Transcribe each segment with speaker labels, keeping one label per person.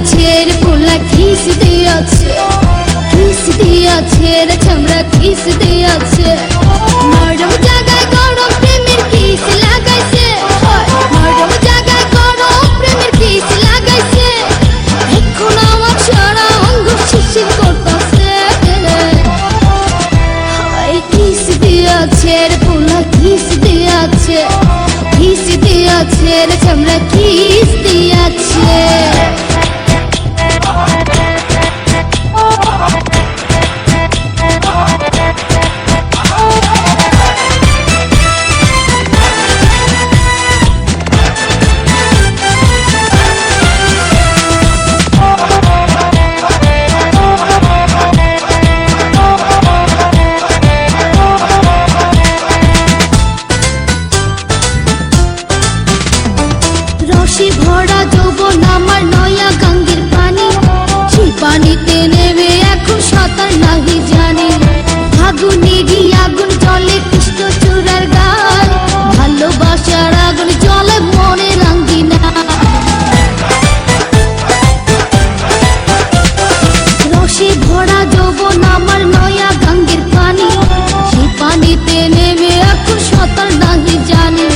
Speaker 1: দিয়াছে রে পোলা কিস দিয়াছে, কিস দিয়াছে রে ছামড়া কিস দিয়াছে। নরম জায়গায় গরম প্রেমের কিস লাগাইছে, নরম জায়গায় গরম প্রেমের কিস লাগাইছে। এখন আমার সারা অঙ্গ শিশির করতেছে। কিস দিয়াছে রে পোলা কিস দিয়াছে, কিস দিয়াছে রে ছামড়া কিস দিয়াছে। রসে ভরা যৌবন আমার নয়া গঙ্গের পানি, সেই পানিতে নেমে এখন সাঁতার নাহি জানি। আগুনেরই আগুন জলে কৃষ্ণ চূড়ার গান, ভালোবাসার আগুন জলে মনে রাঙ্গিনা। রসে ভরা যৌবন আমার নয়া গঙ্গের পানি, সেই পানিতে নেমে এখন সাঁতার নাহি জানি।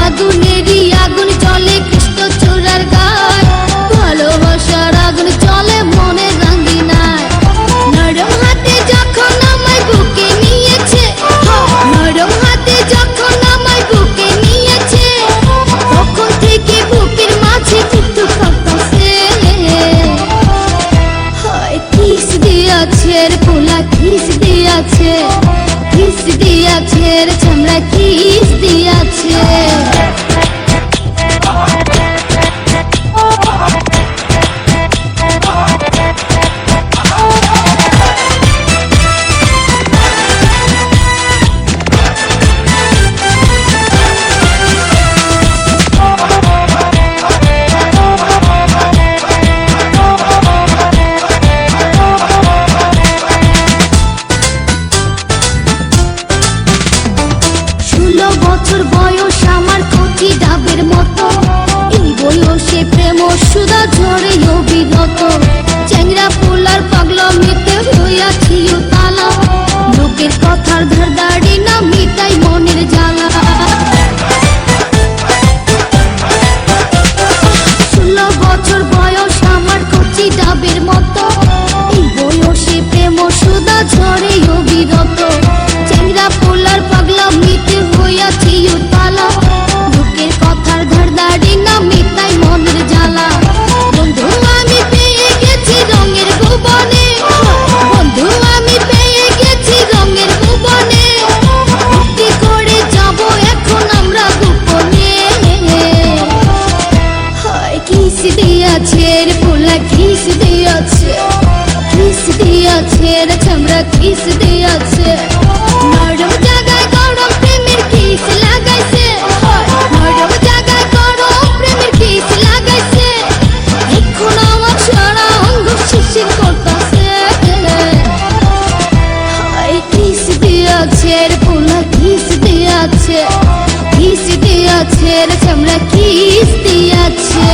Speaker 1: আগুনেরই আগুন জলে কৃষ্ণ চূড়ার গায়, ভালোবাসার আগুন জলে মনে রাঙ্গিনায়। নরম হাতে যখন আমায় বুকে নিয়েছে, নরম হাতে যখন আমায় বুকে নিয়েছে, তখন থেকে বুকের মাঝে কিন্তু কাঁপতাছে। কিস দিয়াছে রে পোলা কিস দিয়াছে, কিস দিয়াছে রে ছামড়া কিস দিয়াছে। বছর বয়স আমার কচি ডাবের মতো, এই বয়সে প্রেম সুধা ঝরে অবিরত। চ্যাংরা পোলার পাগলামিতে হইয়াছি উতালা, লোকের কথার ধারদাড়ি না মিটাই মনের জ্বালা। 16 বছর বয়স আমার কচি ডাবের মতো, এই বয়সে প্রেম সুধা ঝরে অবিরত। চ্যাংরা পোলার পাগলামিতে হইয়াছি উতালা, লোকের কথার ধারদাড়ি না মিটাই মনের জ্বালা। বন্ধু আমি পেয়ে গেছি রঙের ভুবনে, বন্ধু আমি পেয়ে গেছি রঙের ভুবনে। ভক্তি করে যাব এখন আমরা গোপনে। কিস দিয়াছে রে পোলা কিস দিয়াছে, কিস দিয়াছে রে ছামড়া কিস দিয়াছে। নরম জায়গায় গরম প্রেমের কিস লাগাইছে, নরম জায়গায় গরম প্রেমের কিস লাগাইছে। এখন আমার সারা অঙ্গ শিশির করতেছে। কিস দিয়াছে রে পোলা কিস দিয়াছে, কিস দিয়াছে রে ছামড়া কিস দিয়াছে।